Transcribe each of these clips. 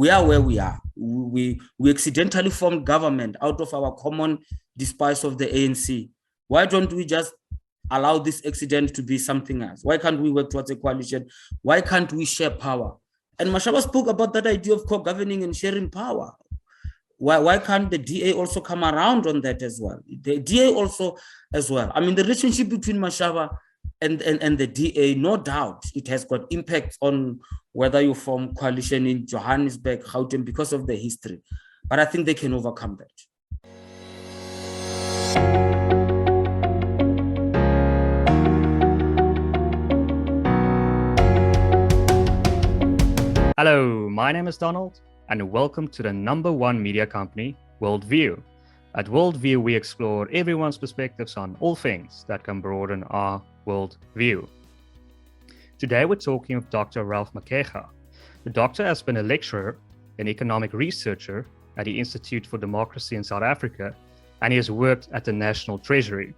we are where we are. We accidentally formed government out of our common despise of the ANC. Why don't we just allow this accident to be something else? Why can't we work towards a coalition? Why can't we share power? And Mashaba spoke about that idea of co-governing and sharing power. Why can't the DA also come around on that as well? The DA also as well. I mean, the relationship between Mashaba and the DA, no doubt, it has got impact on whether you form coalition in Johannesburg, Gauteng, because of the history. But I think they can overcome that. Hello, my name is Donald, and welcome to the #1 media company, WorldView. At WorldView, we explore everyone's perspectives on all things that can broaden our worldview. Today, we're talking with Dr. Ralph Mathekga. The doctor has been a lecturer and economic researcher at the Institute for Democracy in South Africa, and he has worked at the National Treasury.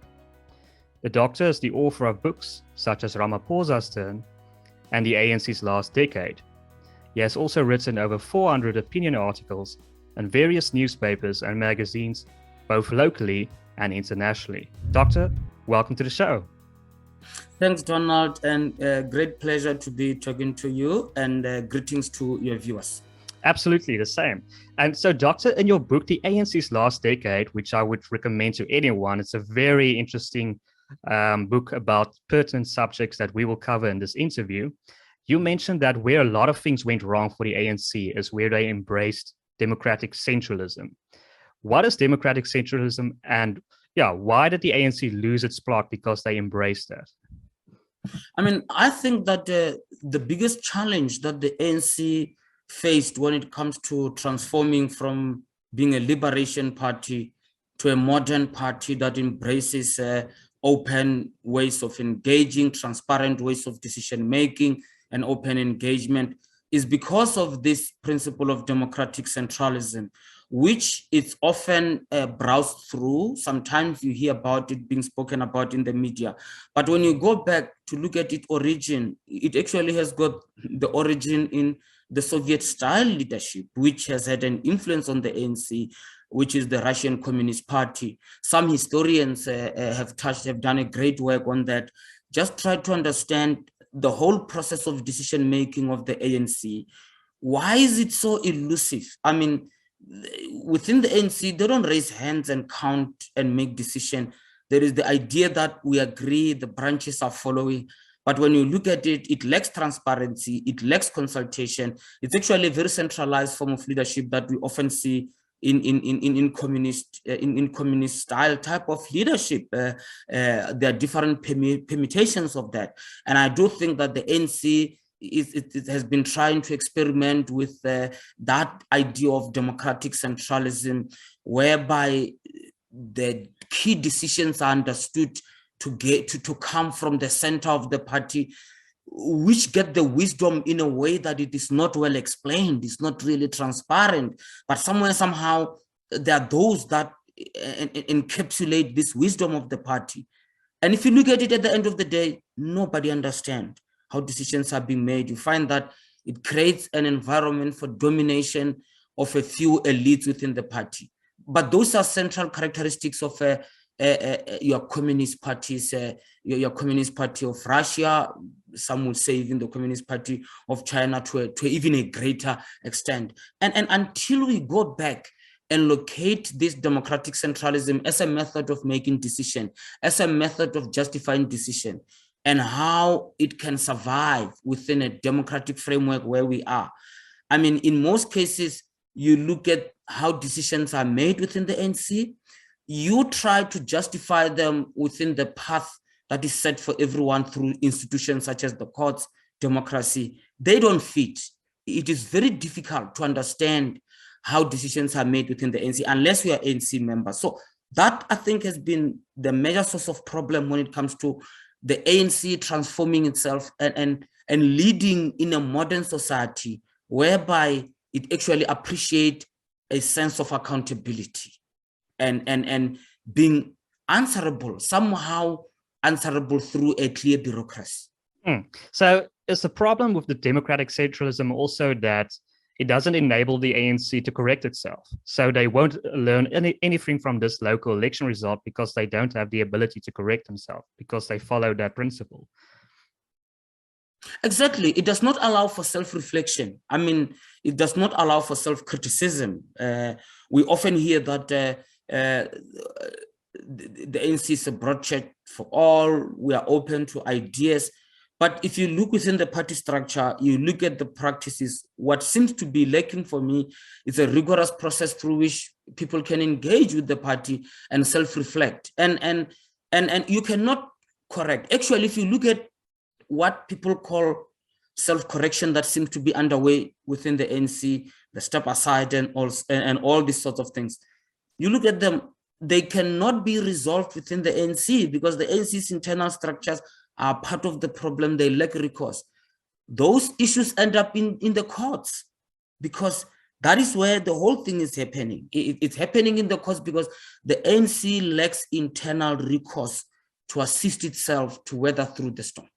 The doctor is the author of books such as Ramaphosa's Turn and the ANC's Last Decade. He has also written over 400 opinion articles in various newspapers and magazines, both locally and internationally. Doctor, welcome to the show. Thanks, Donald, and great pleasure to be talking to you, and greetings to your viewers. Absolutely, the same. And so, Doctor, in your book, The ANC's Last Decade, which I would recommend to anyone, it's a very interesting book about pertinent subjects that we will cover in this interview. You mentioned that where a lot of things went wrong for the ANC is where they embraced democratic centralism. What is democratic centralism, and why did the ANC lose its plot because they embraced that? I mean, I think that the biggest challenge that the ANC faced when it comes to transforming from being a liberation party to a modern party that embraces open ways of engaging, transparent ways of decision-making, and open engagement is because of this principle of democratic centralism, which is often browsed through. Sometimes you hear about it being spoken about in the media. But when you go back to look at its origin, it actually has got the origin in the Soviet-style leadership, which has had an influence on the ANC, which is the Russian Communist Party. Some historians have done a great work on that. Just try to understand the whole process of decision-making of the ANC. Why is it so elusive? I mean, within the ANC, they don't raise hands and count and make decisions. There is the idea that we agree, the branches are following. But when you look at it, it lacks transparency, it lacks consultation. It's actually a very centralized form of leadership that we often see in communist style type of leadership. There are different permutations of that, and I do think that the ANC it has been trying to experiment with that idea of democratic centralism, whereby the key decisions are understood to come from the center of the party, which get the wisdom in a way that it is not well explained, it's not really transparent, but somehow there are those that encapsulate this wisdom of the party. And if you look at it at the end of the day, nobody understands how decisions are being made. You find that it creates an environment for domination of a few elites within the party. But those are central characteristics of your communist parties, your Communist Party of Russia, some would say even the Communist Party of China to even a greater extent. And until we go back and locate this democratic centralism as a method of making decision, as a method of justifying decision, and how it can survive within a democratic framework where we are. I mean, in most cases, you look at how decisions are made within the ANC, you try to justify them within the path that is set for everyone through institutions such as the courts, democracy. They don't fit. It is very difficult to understand how decisions are made within the ANC unless you are ANC members. So that, I think, has been the major source of problem when it comes to the ANC transforming itself and leading in a modern society whereby it actually appreciates a sense of accountability and being answerable, somehow answerable through a clear bureaucracy. So is the problem with the democratic centralism also that it doesn't enable the ANC to correct itself. So they won't learn anything from this local election result because they don't have the ability to correct themselves because they follow that principle. Exactly. It does not allow for self-reflection. I mean, it does not allow for self-criticism. We often hear that the ANC is a broad church for all. We are open to ideas. But if you look within the party structure, you look at the practices, what seems to be lacking for me is a rigorous process through which people can engage with the party and self-reflect. And you cannot correct. Actually, if you look at what people call self-correction that seems to be underway within the ANC, the step aside and all these sorts of things, you look at them, they cannot be resolved within the ANC because the ANC's internal structures are part of the problem. They lack recourse. Those issues end up in the courts because that is where the whole thing is happening. It's happening in the courts because the ANC lacks internal recourse to assist itself to weather through the storm.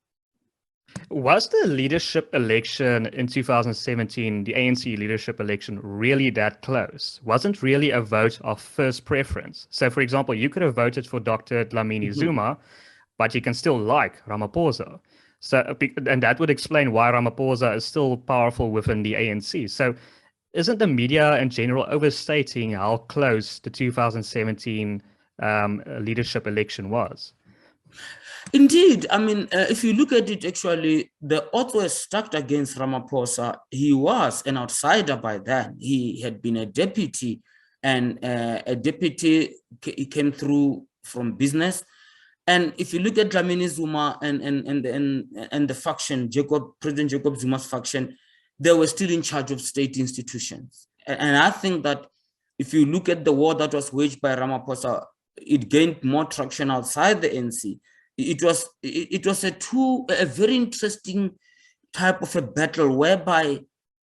Was the leadership election in 2017, the ANC leadership election, really that close? Wasn't really a vote of first preference. So, for example, you could have voted for Dr. Dlamini Zuma, but you can still like Ramaphosa. So, and that would explain why Ramaphosa is still powerful within the ANC. So, isn't the media in general overstating how close the 2017 leadership election was? Indeed, I mean, if you look at it, actually, the odds were stacked against Ramaphosa. He was an outsider by then. He had been a deputy, and a deputy came through from business. And if you look at Dlamini Zuma and the faction, President Jacob Zuma's faction, they were still in charge of state institutions. And I think that if you look at the war that was waged by Ramaphosa, it gained more traction outside the ANC. It was a very interesting type of a battle whereby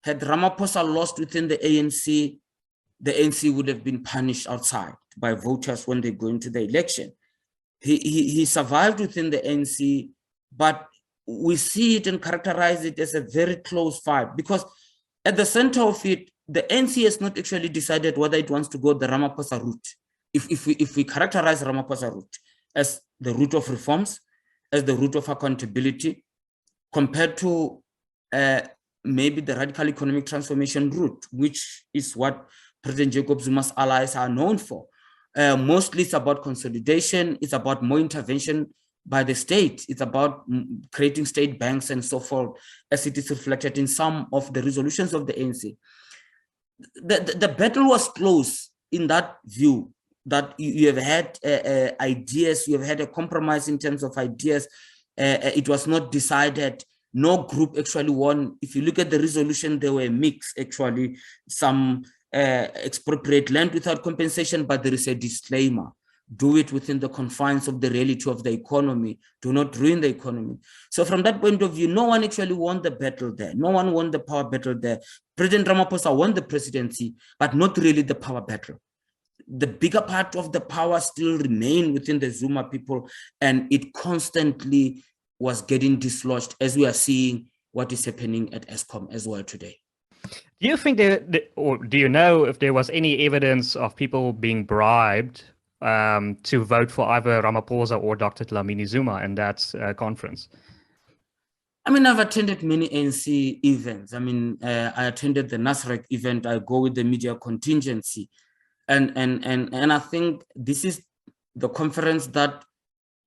had Ramaphosa lost within the ANC would have been punished outside by voters when they go into the election. He survived within the ANC, but we see it and characterize it as a very close fight because at the center of it, the ANC has not actually decided whether it wants to go the Ramaphosa route. If we characterize Ramaphosa route as the route of reforms, as the route of accountability, compared to maybe the radical economic transformation route, which is what President Jacob Zuma's allies are known for. Mostly it's about consolidation, it's about more intervention by the state, it's about creating state banks and so forth, as it is reflected in some of the resolutions of the ANC. The battle was close in that view, that you have had ideas, you have had a compromise in terms of ideas. It was not decided. No group actually won. If you look at the resolution, they were mixed actually. Some expropriate land without compensation, but there is a disclaimer. Do it within the confines of the reality of the economy. Do not ruin the economy. So from that point of view, no one actually won the battle there. No one won the power battle there. President Ramaphosa won the presidency, but not really the power battle. The bigger part of the power still remained within the Zuma people, and it constantly was getting dislodged, as we are seeing what is happening at Eskom as well today. Do you think or do you know if there was any evidence of people being bribed to vote for either Ramaphosa or Dr. Dlamini Zuma in that conference? I mean, I've attended many ANC events. I mean, I attended the Nasrec event. I go with the media contingency. And I think this is the conference that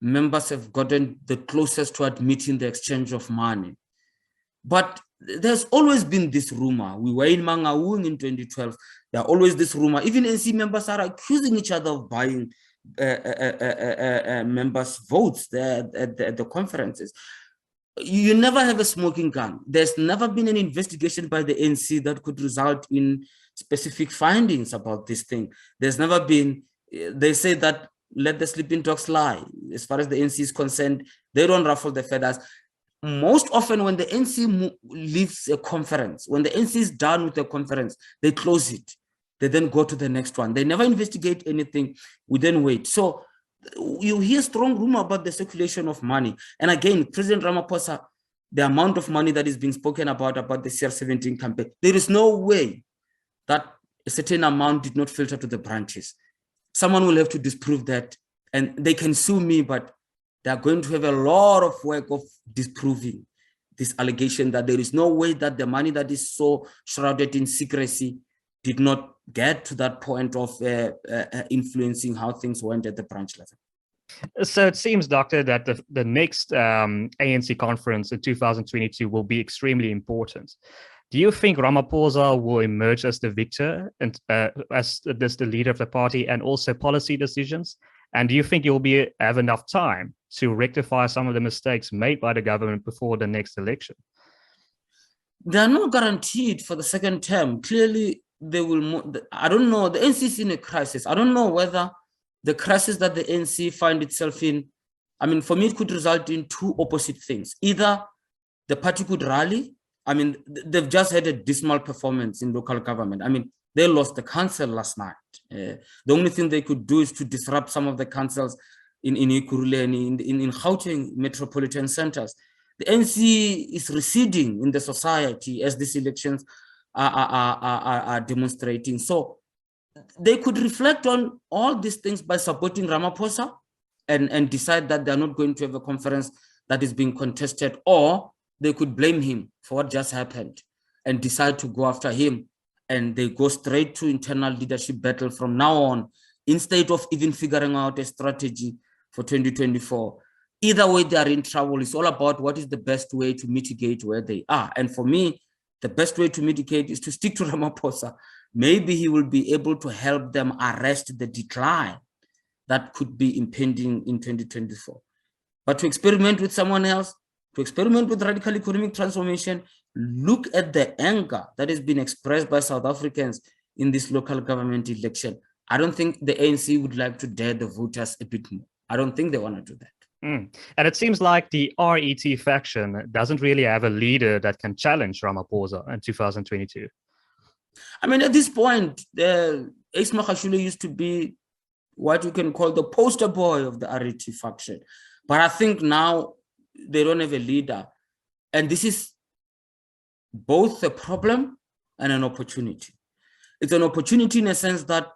members have gotten the closest to admitting the exchange of money. But there's always been this rumor. We were in Mangaung in 2012. There are always this rumor. Even NC members are accusing each other of buying members' votes there at the conferences. You never have a smoking gun. There's never been an investigation by the NC that could result in specific findings about this thing. There's never been, they say that let the sleeping dogs lie. As far as the NC is concerned, they don't ruffle the feathers. Most often when the NC leaves a conference, when the NC is done with the conference, they close it. They then go to the next one. They never investigate anything. We then wait. So you hear strong rumor about the circulation of money. And again, President Ramaphosa the amount of money that is being spoken about the CR17 campaign, there is no way that a certain amount did not filter to the branches. Someone will have to disprove that, and they can sue me, but they are going to have a lot of work of disproving this allegation that there is no way that the money that is so shrouded in secrecy did not get to that point of influencing how things went at the branch level. So it seems, Doctor, that the next ANC conference in 2022 will be extremely important. Do you think Ramaphosa will emerge as the victor and as the leader of the party, and also policy decisions? And do you think you'll have enough time to rectify some of the mistakes made by the government before the next election? They are not guaranteed for the second term. Clearly, they will. I don't know. The ANC is in a crisis. I don't know whether the crisis that the ANC find itself in, I mean, for me, it could result in two opposite things. Either the party could rally. I mean, they've just had a dismal performance in local government. I mean, they lost the council last night. The only thing they could do is to disrupt some of the councils in Ikurule and in Gauteng metropolitan centers. The ANC is receding in the society as these elections are demonstrating. So they could reflect on all these things by supporting Ramaphosa and decide that they're not going to have a conference that is being contested, or they could blame him for what just happened and decide to go after him, and they go straight to internal leadership battle from now on, instead of even figuring out a strategy for 2024. Either way, they are in trouble. It's all about what is the best way to mitigate where they are. And for me, the best way to mitigate is to stick to Ramaphosa. Maybe he will be able to help them arrest the decline that could be impending in 2024. But to experiment with someone else, to experiment with radical economic transformation, look at the anger that has been expressed by South Africans in this local government election. I don't think the ANC would like to dare the voters a bit more. I don't think they want to do that. And it seems like the RET faction doesn't really have a leader that can challenge Ramaphosa in 2022. I mean, at this point, Ace Magashule used to be what you can call the poster boy of the RET faction. But I think now they don't have a leader. And this is both a problem and an opportunity. It's an opportunity in a sense that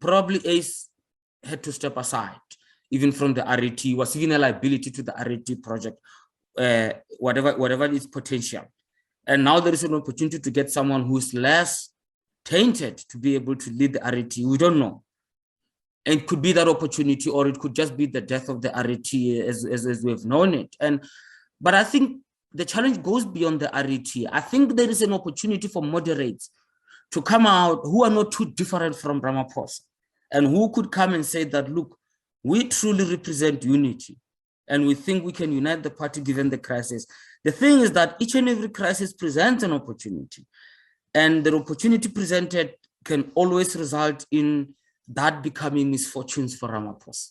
probably Ace had to step aside, even from the RET, was even a liability to the RET project, whatever its potential. And now there is an opportunity to get someone who is less tainted to be able to lead the RET. We don't know. And it could be that opportunity, or it could just be the death of the RET as we've known it. But I think the challenge goes beyond the RET. I think there is an opportunity for moderates to come out who are not too different from Ramaphosa, and who could come and say that, look, we truly represent unity, and we think we can unite the party given the crisis. The thing is that each and every crisis presents an opportunity, and the opportunity presented can always result in that becoming misfortunes for Ramaphosa.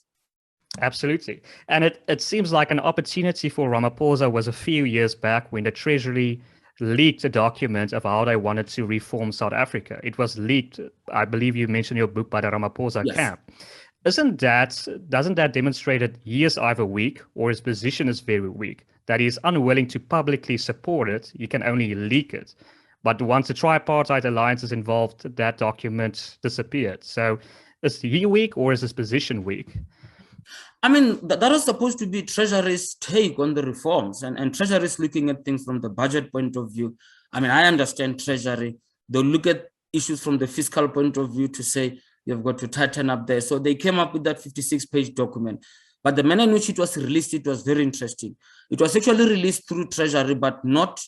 Absolutely. And it seems like an opportunity for Ramaphosa was a few years back when the Treasury leaked a document of how they wanted to reform South Africa. It was leaked, I believe you mentioned your book, by the Ramaphosa camp. Doesn't that demonstrate that he is either weak or his position is very weak, that he is unwilling to publicly support it, he can only leak it. But once the tripartite alliance is involved, that document disappeared. So is he weak or is his position weak? I mean, that was supposed to be Treasury's take on the reforms, and Treasury is looking at things from the budget point of view. I mean, I understand Treasury. They'll look at issues from the fiscal point of view to say, you've got to tighten up there. So they came up with that 56-page document. But the manner in which it was released, it was very interesting. It was actually released through Treasury, but not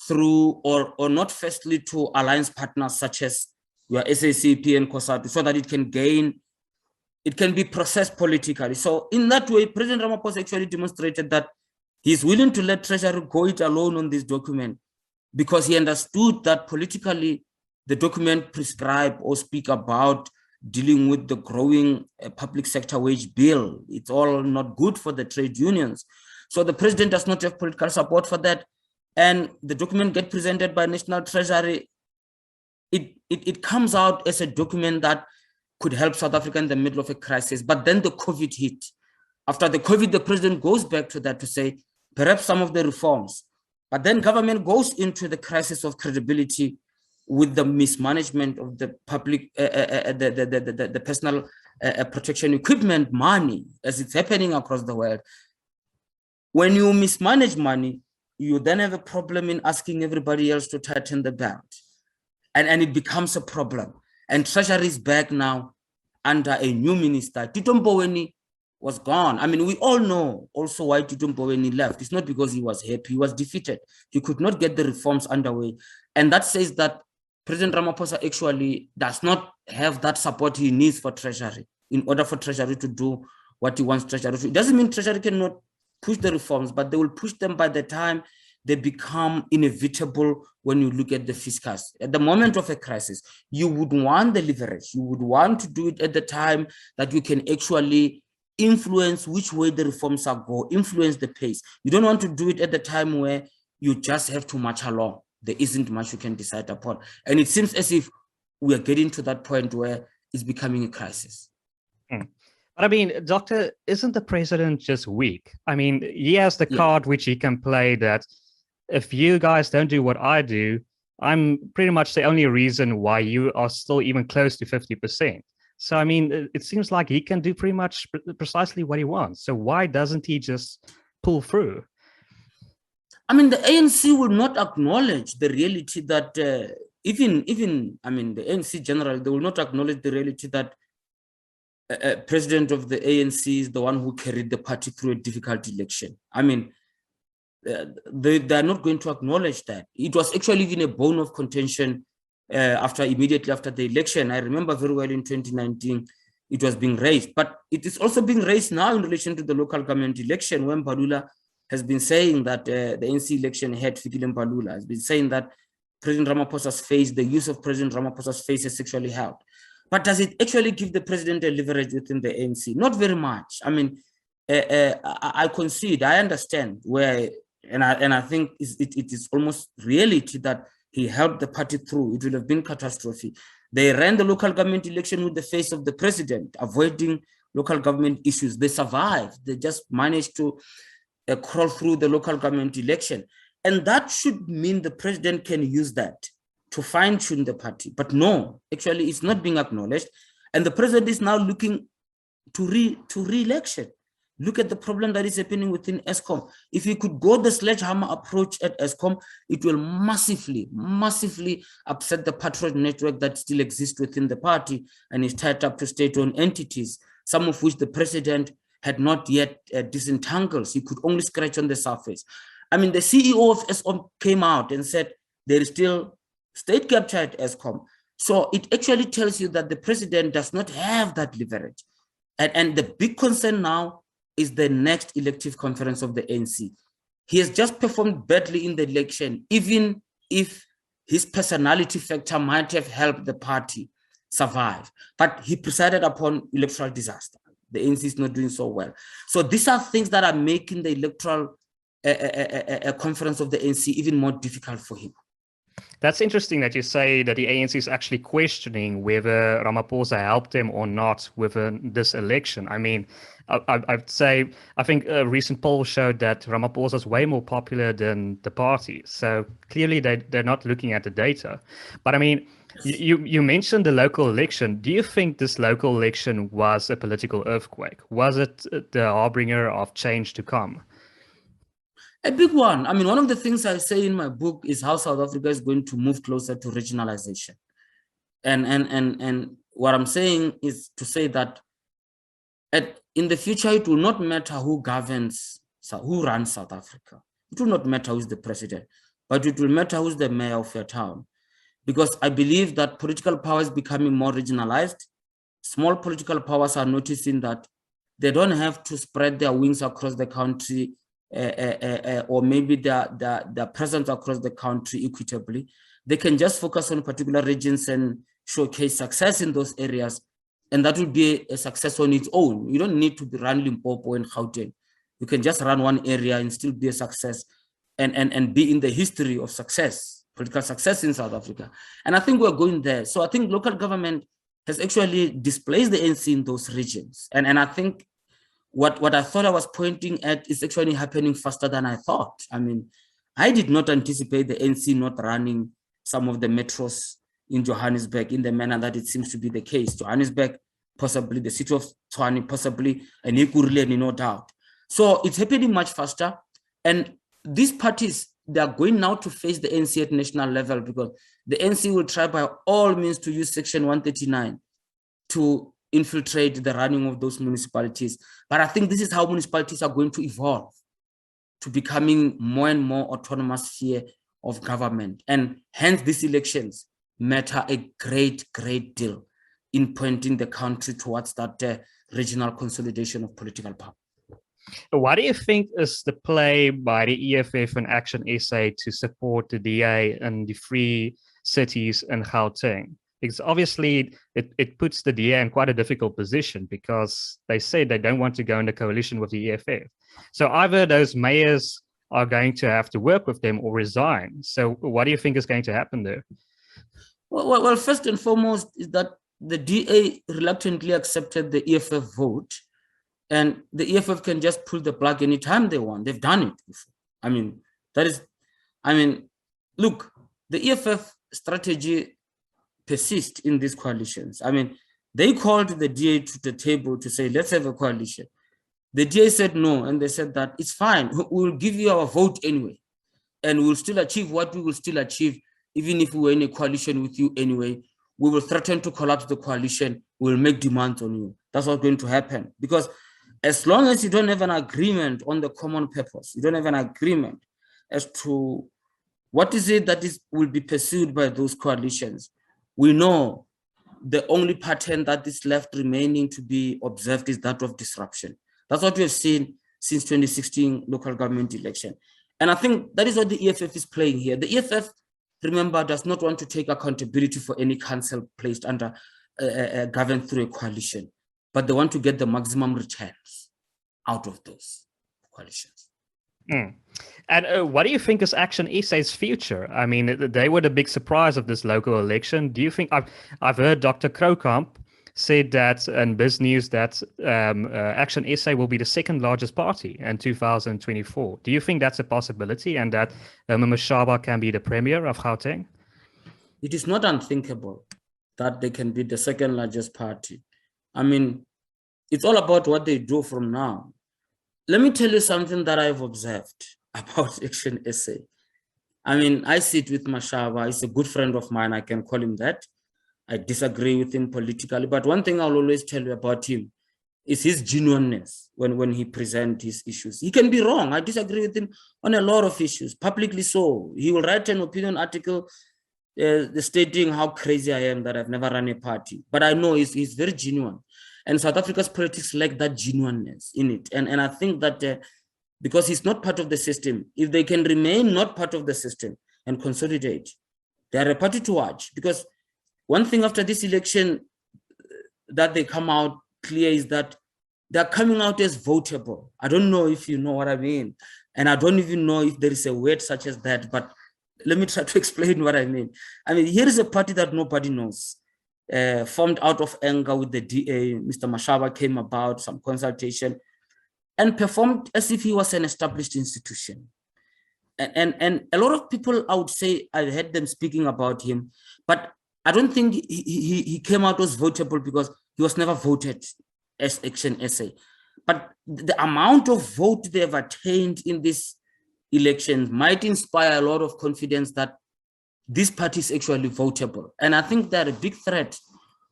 through, or not firstly to alliance partners such as your SACP and COSATU, so that it can be processed politically. So in that way, President Ramaphosa actually demonstrated that he's willing to let Treasury go it alone on this document, because he understood that politically the document prescribe or speak about dealing with the growing public sector wage bill. It's all not good for the trade unions. So the president does not have political support for that. And the document gets presented by National Treasury. It comes out as a document that could help South Africa in the middle of a crisis. But then the COVID hit. After the COVID, the president goes back to that to say, perhaps some of the reforms. But then government goes into the crisis of credibility with the mismanagement of the public, the personal protection equipment money, as it's happening across the world. When you mismanage money, you then have a problem in asking everybody else to tighten the belt. And it becomes a problem. And Treasury is back now under a new minister. Tito Mboweni was gone. I mean, we all know also why Tito Mboweni left. It's not because he was happy. He was defeated. He could not get the reforms underway. And that says that President Ramaphosa actually does not have that support he needs for Treasury in order for Treasury to do what he wants Treasury to do. It doesn't mean Treasury cannot push the reforms, but they will push them by the time they become inevitable when you look at the fiscus. At the moment of a crisis, you would want the leverage. You would want to do it at the time that you can actually influence which way the reforms are go, influence the pace. You don't want to do it at the time where you just have to march along. There isn't much you can decide upon. And it seems as if we are getting to that point where it's becoming a crisis. But I mean, Doctor, isn't the president just weak? I mean, he has the card which he can play that if you guys don't do what I do, I'm pretty much the only reason why you are still even close to 50%. So, I mean, it seems like he can do pretty much precisely what he wants. So why doesn't he just pull through? I mean, the ANC will not acknowledge the reality that even, I mean, the ANC generally, they will not acknowledge the reality that president of the ANC is the one who carried the party through a difficult election. I mean, they are not going to acknowledge that. It was actually even a bone of contention immediately after the election. I remember very well in 2019, it was being raised, but it is also being raised now in relation to the local government election, when Mbalula has been saying that the ANC election had Fikile Mbalula, has been saying that President Ramaphosa's face, the use of President Ramaphosa's face is sexually held. But does it actually give the president a leverage within the ANC? Not very much. I mean, I concede, I understand where, and I think it is almost reality that he helped the party through. It would have been catastrophe. They ran the local government election with the face of the president, avoiding local government issues. They survived. They just managed to crawl through the local government election. And that should mean the president can use that to fine-tune the party. But no, actually, it's not being acknowledged. And the president is now looking to re-election. Look at the problem that is happening within ESCOM. If you could go the sledgehammer approach at ESCOM, it will massively, massively upset the patronage network that still exists within the party and is tied up to state-owned entities, some of which the president had not yet disentangled. He could only scratch on the surface. I mean, the CEO of ESCOM came out and said there is still state capture at ESCOM. So it actually tells you that the president does not have that leverage. And the big concern now is the next elective conference of the ANC. He has just performed badly in the election, even if his personality factor might have helped the party survive. But he presided upon electoral disaster. The ANC is not doing so well. So these are things that are making the electoral conference of the ANC even more difficult for him. That's interesting that you say that the ANC is actually questioning whether Ramaphosa helped them or not with this election. I mean, I'd say, I think a recent poll showed that Ramaphosa is way more popular than the party. So clearly they're not looking at the data. But I mean, you mentioned the local election. Do you think this local election was a political earthquake? Was it the harbinger of change to come? A big one. I mean, one of the things I say in my book is how South Africa is going to move closer to regionalization. And what I'm saying is to say that in the future, it will not matter who runs South Africa. It will not matter who's the president, but it will matter who's the mayor of your town. Because I believe that political power is becoming more regionalized. Small political powers are noticing that they don't have to spread their wings across the country or maybe their presence across the country equitably. They can just focus on particular regions and showcase success in those areas, and that will be a success on its own. You don't need to be run Limpopo and Gauteng. You can just run one area and still be a success and be in the history of success, political success in South Africa. And I think we're going there. So I think local government has actually displaced the ANC in those regions. And I think what I thought I was pointing at is actually happening faster than I thought. I mean, I did not anticipate the ANC not running some of the metros in Johannesburg in the manner that it seems to be the case. Johannesburg, possibly the city of Tshwane, possibly, and Ekurhuleni, no doubt. So it's happening much faster. And these parties, they are going now to face the ANC at national level, because the ANC will try by all means to use Section 139 to infiltrate the running of those municipalities. But I think this is how municipalities are going to evolve to becoming more and more autonomous sphere of government. And hence these elections matter a great, great deal in pointing the country towards that regional consolidation of political power. What do you think is the play by the EFF and ActionSA to support the DA and the free cities in Gauteng? Because obviously it puts the DA in quite a difficult position, because they say they don't want to go in a coalition with the EFF. So either those mayors are going to have to work with them or resign. So what do you think is going to happen there? Well, first and foremost is that the DA reluctantly accepted the EFF vote, and the EFF can just pull the plug anytime they want. They've done it before. Look, the EFF strategy persists in these coalitions. They called the DA to the table to say, let's have a coalition. The DA said no, and they said that it's fine. We'll give you our vote anyway, and we'll still achieve what we will still achieve, even if we were in a coalition with you anyway. We will threaten to collapse the coalition. We'll make demands on you. That's what's going to happen. Because as long as you don't have an agreement on the common purpose, you don't have an agreement as to what is it that will be pursued by those coalitions, we know the only pattern that is left remaining to be observed is that of disruption. That's what we have seen since 2016 local government election. And I think that is what the EFF is playing here. The EFF, remember, does not want to take accountability for any council placed under governed through a coalition, but they want to get the maximum returns out of those coalitions. And what do you think is ActionSA's future? They were the big surprise of this local election. Do you think, I've heard Dr. Krokamp said that in BizNews that ActionSA will be the second largest party in 2024. Do you think that's a possibility, and that Herman Mashaba can be the premier of Gauteng? It is not unthinkable that they can be the second largest party. It's all about what they do from now. Let me tell you something that I've observed about ActionSA. I sit with Mashaba. He's a good friend of mine. I can call him that. I disagree with him politically, but one thing I'll always tell you about him is his genuineness when he presents his issues. He can be wrong. I disagree with him on a lot of issues, publicly so. He will write an opinion article stating how crazy I am that I've never run a party. But I know he's very genuine. And South Africa's politics lack that genuineness in it. And I think that because he's not part of the system, if they can remain not part of the system and consolidate, they are a party to watch. Because one thing after this election that they come out clear is that they're coming out as votable. I don't know if you know what I mean. And I don't even know if there is a word such as that, but let me try to explain what I mean. Here is a party that nobody knows, formed out of anger with the DA. Mr. Mashaba came about, some consultation, and performed as if he was an established institution. And a lot of people, I would say, I heard them speaking about him, but I don't think he came out as votable because he was never voted as ActionSA. But the amount of vote they have attained in this election might inspire a lot of confidence that this party is actually votable. And I think they're a big threat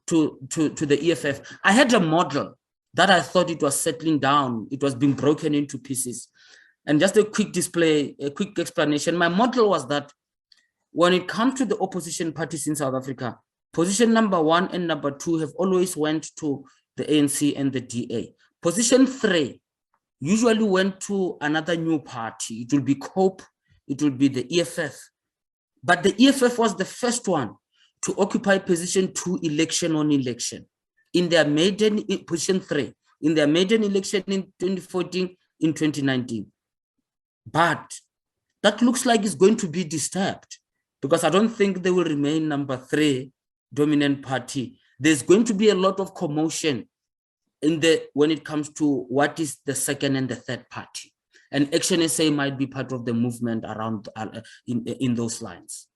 to the EFF. I had a model that I thought it was settling down. It was being broken into pieces. And just a quick display, a quick explanation. My model was that when it comes to the opposition parties in South Africa, position number 1 and number 2 have always went to the ANC and the DA. Position 3 usually went to another new party. It will be COPE, it will be the EFF. But the EFF was the first one to occupy position 2 election on election. In their maiden, position 3, in their maiden election in 2014, in 2019. But that looks like it's going to be disturbed, because I don't think they will remain number 3 dominant party. There's going to be a lot of commotion when it comes to what is the second and the third party. And ActionSA might be part of the movement around in those lines.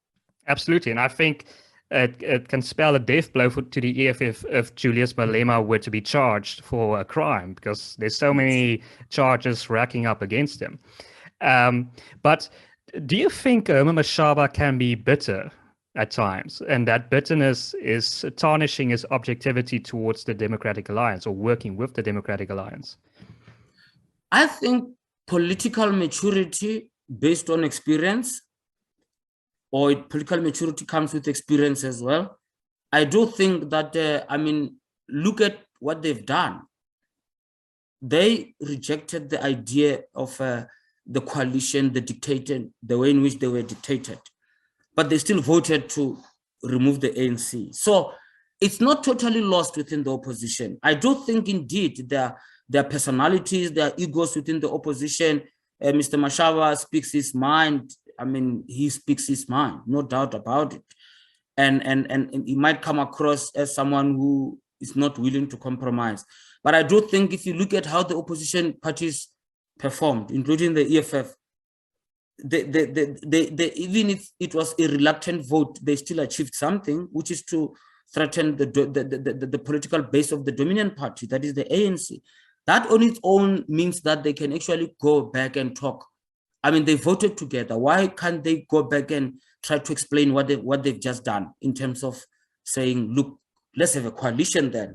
Absolutely. And I think it can spell a death blow to the EFF if Julius Malema were to be charged for a crime, because there's so many charges racking up against him. But do you think Herman Mashaba can be bitter at times, and that bitterness is tarnishing his objectivity towards the Democratic Alliance or working with the Democratic Alliance? I think political maturity based on experience, or political maturity comes with experience as well. I do think that, look at what they've done. They rejected the idea of the coalition, the way in which they were dictated, but they still voted to remove the ANC. So it's not totally lost within the opposition. I do think indeed there are personalities, there are egos within the opposition. Mr. Mashaba speaks his mind. He speaks his mind, no doubt about it. And he might come across as someone who is not willing to compromise. But I do think if you look at how the opposition parties performed, including the EFF, they even if it was a reluctant vote, they still achieved something, which is to threaten the political base of the dominant party, that is the ANC. That on its own means that they can actually go back and talk. They voted together. Why can't they go back and try to explain what they've just done in terms of saying, look, let's have a coalition then.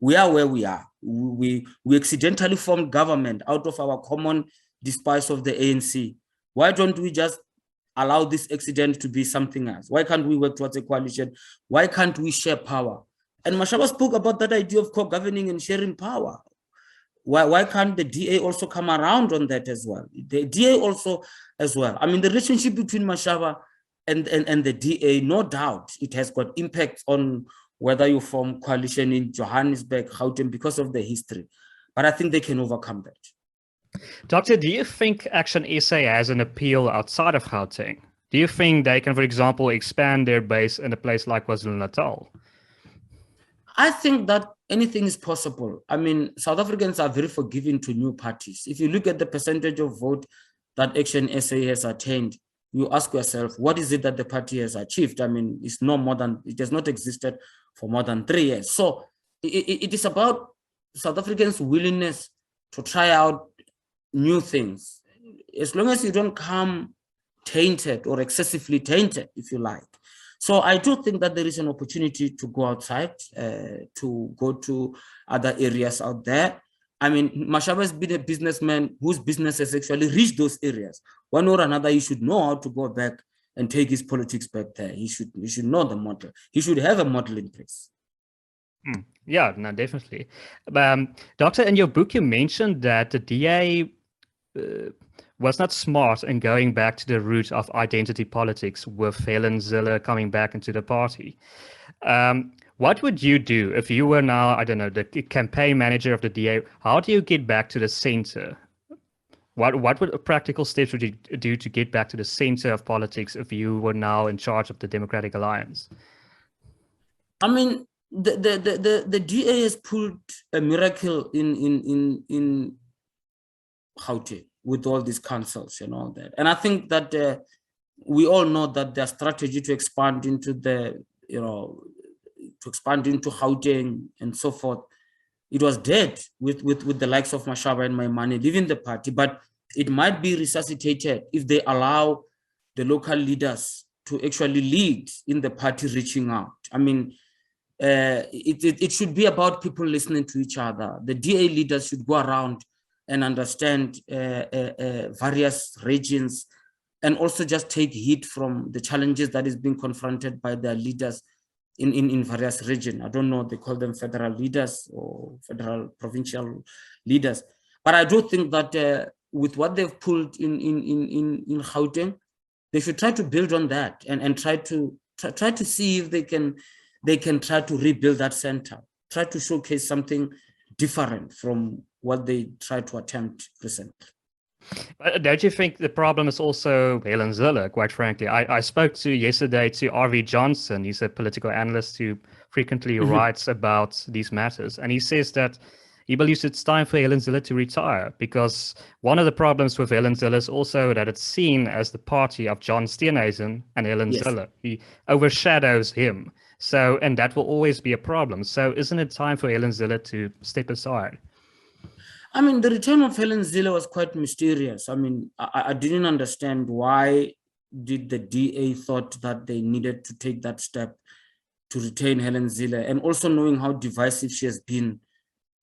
We are where we are. We accidentally formed government out of our common despise of the ANC. Why don't we just allow this accident to be something else? Why can't we work towards a coalition? Why can't we share power? And Mashaba spoke about that idea of co-governing and sharing power. Why can't the DA also come around on that as well? The DA also as well. The relationship between Mashaba and the DA, no doubt, it has got impact on whether you form coalition in Johannesburg, Gauteng, because of the history. But I think they can overcome that. Doctor, do you think ActionSA has an appeal outside of Gauteng? Do you think they can, for example, expand their base in a place like KwaZulu-Natal? I think that anything is possible. South Africans are very forgiving to new parties. If you look at the percentage of vote that ActionSA has attained, you ask yourself, what is it that the party has achieved? It's no more than, it has not existed for more than 3 years. So it is about South Africans' willingness to try out new things. As long as you don't come tainted or excessively tainted, if you like. So I do think that there is an opportunity to go outside, to go to other areas out there. Mashaba has been a businessman whose business has actually reached those areas. One or another, he should know how to go back and take his politics back there. He should know the model. He should have a model in place. Yeah, no, definitely. Doctor, in your book, you mentioned that the DA was not smart in going back to the root of identity politics with Helen Zille coming back into the party. What would you do if you were now, I don't know, the campaign manager of the DA? How do you get back to the center? What would practical steps would you do to get back to the center of politics if you were now in charge of the Democratic Alliance? The DA has pulled a miracle in Gauteng with all these councils and all that. And I think that we all know that their strategy to expand into Gauteng and so forth, it was dead with the likes of Mashaba and Maimane leaving the party, but it might be resuscitated if they allow the local leaders to actually lead in the party reaching out. It should be about people listening to each other. The DA leaders should go around and understand various regions and also just take heed from the challenges that is being confronted by their leaders in various regions. I don't know, they call them federal leaders or federal provincial leaders. But I do think that with what they've pulled in Gauteng, they should try to build on that and try to see if they can try to rebuild that center, try to showcase something different from what they tried to attempt recently. Don't you think the problem is also Helen Zille, quite frankly? I spoke yesterday to R.V. Johnson. He's a political analyst who frequently writes about these matters. And he says that He believes it's time for Helen Zille to retire because one of the problems with Helen Zille is also that it's seen as the party of John Steenhuisen and Helen Yes. Zille. He overshadows him. So, and that will always be a problem. So isn't it time for Helen Zille to step aside? I mean, the return of Helen Zille was quite mysterious. I mean, I didn't understand why did the DA thought that they needed to take that step to retain Helen Zille, and also knowing how divisive she has been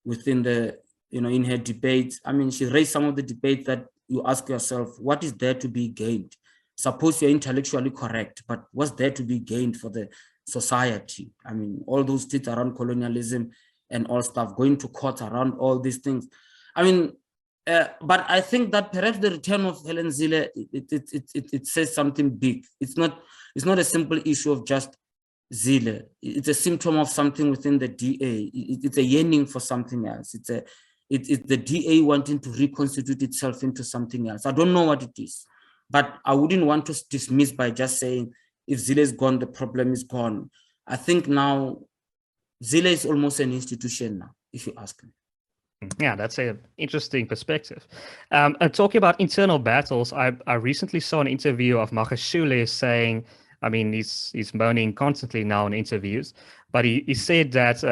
within the, in her debates. I mean, she raised some of the debates that you ask yourself, what is there to be gained? Suppose you're intellectually correct, but what's there to be gained for the society? I mean, all those tweets around colonialism and all stuff, going to court around all these things. I mean, but I think that perhaps the return of Helen Zille, it says something big. It's not a simple issue of just Zille. It's a symptom of something within the DA. It's a yearning for something else. It's the DA wanting to reconstitute itself into something else. I don't know what it is, but I wouldn't want to dismiss by just saying if Zille is gone, the problem is gone. I think now Zille is almost an institution now, if you ask me. Yeah, that's an interesting perspective. Talking about internal battles, I recently saw an interview of Magashule saying, I mean, he's moaning constantly now in interviews, but he said that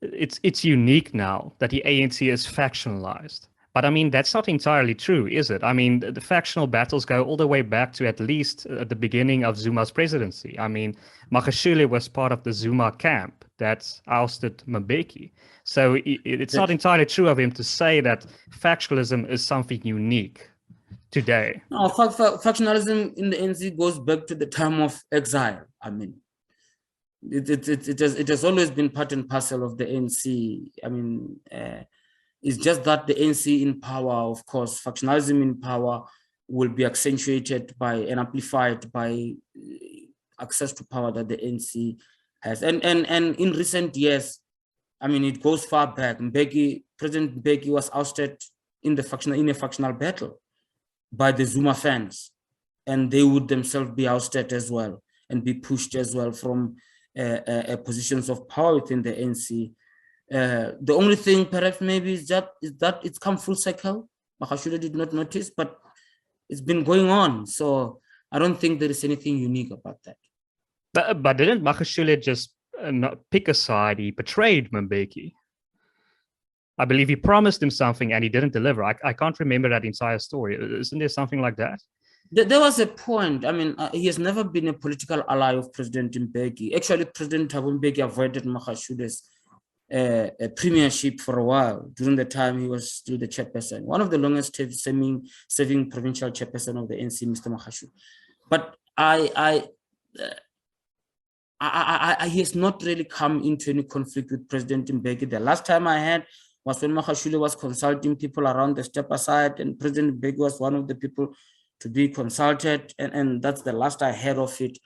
it's unique now that the ANC is factionalized. But I mean, that's not entirely true, is it? I mean, the factional battles go all the way back to at least the beginning of Zuma's presidency. I mean, Magashule was part of the Zuma camp that ousted Mbeki. So it's not entirely true of him to say that factionalism is something unique today. No, factionalism in the ANC goes back to the time of exile. I mean, it has always been part and parcel of the ANC. I mean, it's just that the ANC in power, of course, factionalism in power will be accentuated by and amplified by access to power that the ANC has. And in recent years, I mean, it goes far back. President Mbeki was ousted in a factional battle by the Zuma fans, and they would themselves be ousted as well and be pushed as well from positions of power within the ANC. The only thing perhaps maybe is that it's come full circle. Magashule did not notice, but it's been going on. So I don't think there is anything unique about that. But didn't Magashule just not pick a side? He betrayed Mbeki. I believe he promised him something and he didn't deliver. I can't remember that entire story. Isn't there something like that? There was a point. I mean, he has never been a political ally of President Mbeki. Actually, President Mbeki avoided Magashule's premiership for a while during the time he was still the chairperson, one of the longest serving provincial chairperson of the ANC, Mr. Magashule. But he has not really come into any conflict with President Mbeki. The last time I had was when Magashule was consulting people around the step aside, and President Mbeki was one of the people to be consulted, and that's the last I heard of it.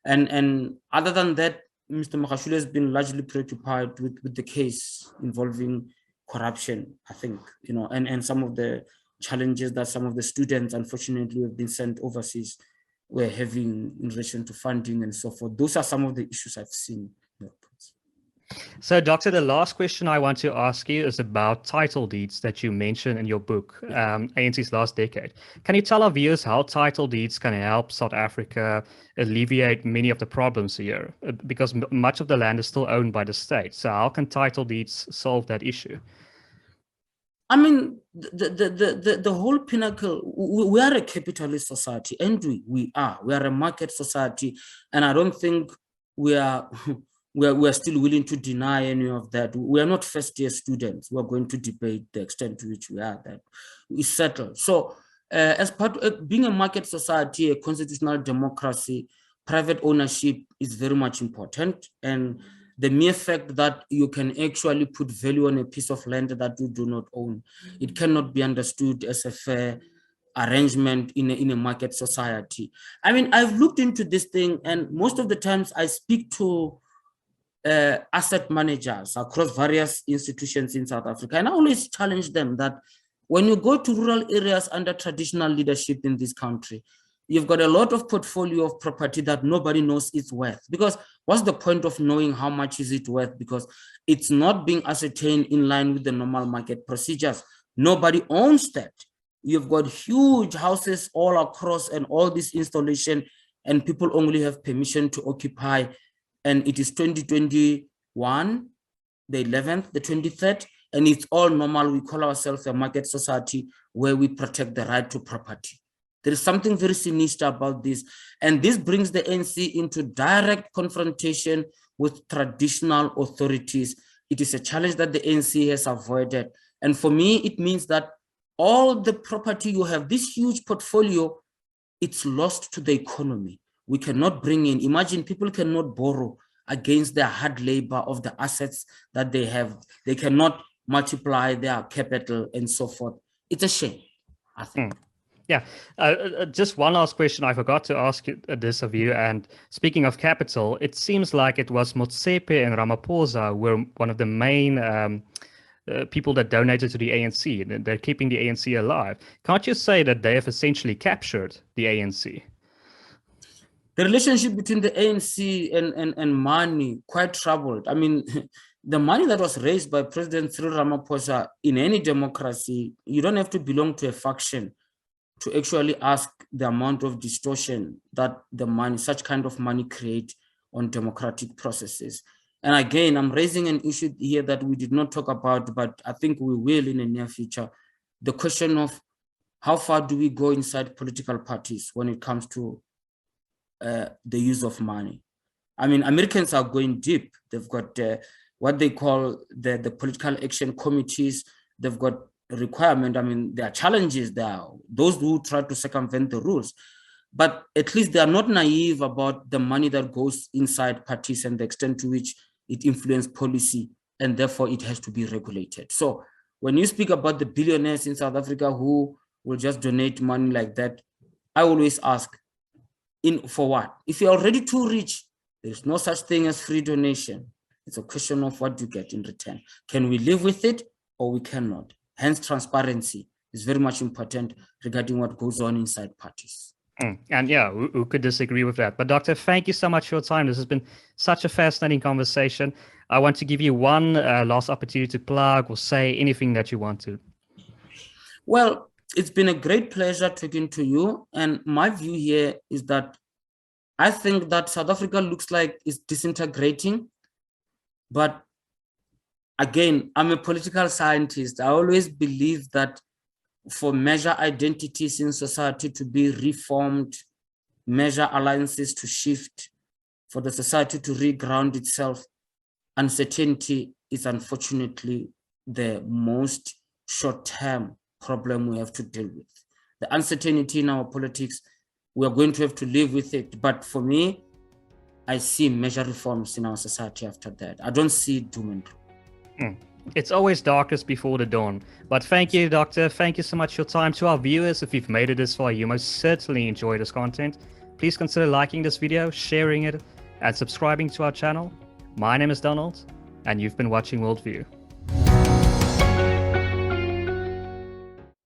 And other than that, Mr. Magashule has been largely preoccupied with the case involving corruption, I think, and some of the challenges that some of the students, unfortunately, who have been sent overseas were having in relation to funding and so forth. Those are some of the issues I've seen. So, Doctor, the last question I want to ask you is about title deeds that you mentioned in your book, ANC's Last Decade. Can you tell our viewers how title deeds can help South Africa alleviate many of the problems here? Because much of the land is still owned by the state. So how can title deeds solve that issue? I mean, the whole pinnacle, we are a capitalist society, and we are a market society, and I don't think we are still willing to deny any of that. We are not first-year students. We are going to debate the extent to which we are that we settle. So as part of being a market society, a constitutional democracy, private ownership is very much important. And the mere fact that you can actually put value on a piece of land that you do not own, it cannot be understood as a fair arrangement in a market society. I mean, I've looked into this thing, and most of the times I speak to asset managers across various institutions in South Africa, and I always challenge them that when you go to rural areas under traditional leadership in this country, you've got a lot of portfolio of property that nobody knows its worth, because what's the point of knowing how much is it worth? Because it's not being ascertained in line with the normal market procedures. Nobody owns that. You've got huge houses all across and all this installation, and people only have permission to occupy. And it is 2021, the 11th, the 23rd, and it's all normal. We call ourselves a market society where we protect the right to property. There is something very sinister about this. And this brings the ANC into direct confrontation with traditional authorities. It is a challenge that the ANC has avoided. And for me, it means that all the property you have, this huge portfolio, it's lost to the economy. We cannot bring in, imagine people cannot borrow against their hard labor of the assets that they have. They cannot multiply their capital and so forth. It's a shame, I think. Yeah, just one last question. I forgot to ask this of you. And speaking of capital, it seems like it was Motsepe and Ramaphosa were one of the main people that donated to the ANC. They're keeping the ANC alive. Can't you say that they have essentially captured the ANC? The relationship between the ANC and money, quite troubled. I mean, the money that was raised by President Cyril Ramaphosa in any democracy, you don't have to belong to a faction to actually ask the amount of distortion that the money, such kind of money create on democratic processes. And again, I'm raising an issue here that we did not talk about, but I think we will in the near future. The question of how far do we go inside political parties when it comes to the use of money? I mean, Americans are going deep. They've got what they call the political action committees. They've got requirement. I mean, there are challenges. There are those who try to circumvent the rules, but at least they are not naive about the money that goes inside parties and the extent to which it influences policy, and therefore it has to be regulated. So when you speak about the billionaires in South Africa who will just donate money like that, I always ask, for what? If you're already too rich, there's no such thing as free donation. It's a question of what you get in return. Can we live with it or we cannot? Hence, transparency is very much important regarding what goes on inside parties. And yeah, who could disagree with that? But Doctor, thank you so much for your time. This has been such a fascinating conversation. I want to give you one last opportunity to plug or say anything that you want to. Well, it's been a great pleasure talking to you. And my view here is that I think that South Africa looks like it's disintegrating. But again, I'm a political scientist. I always believe that for major identities in society to be reformed, major alliances to shift, for the society to reground itself, uncertainty is unfortunately the most short-term problem we have to deal with. The uncertainty in our politics, we are going to have to live with it. But for me, I see major reforms in our society after that. I don't see doom and gloom. It's always darkest before the dawn. But thank you, Doctor. Thank you so much for your time. To our viewers, if you've made it this far, you most certainly enjoy this content. Please consider liking this video, sharing it, and subscribing to our channel. My name is Donald, and you've been watching WorldView.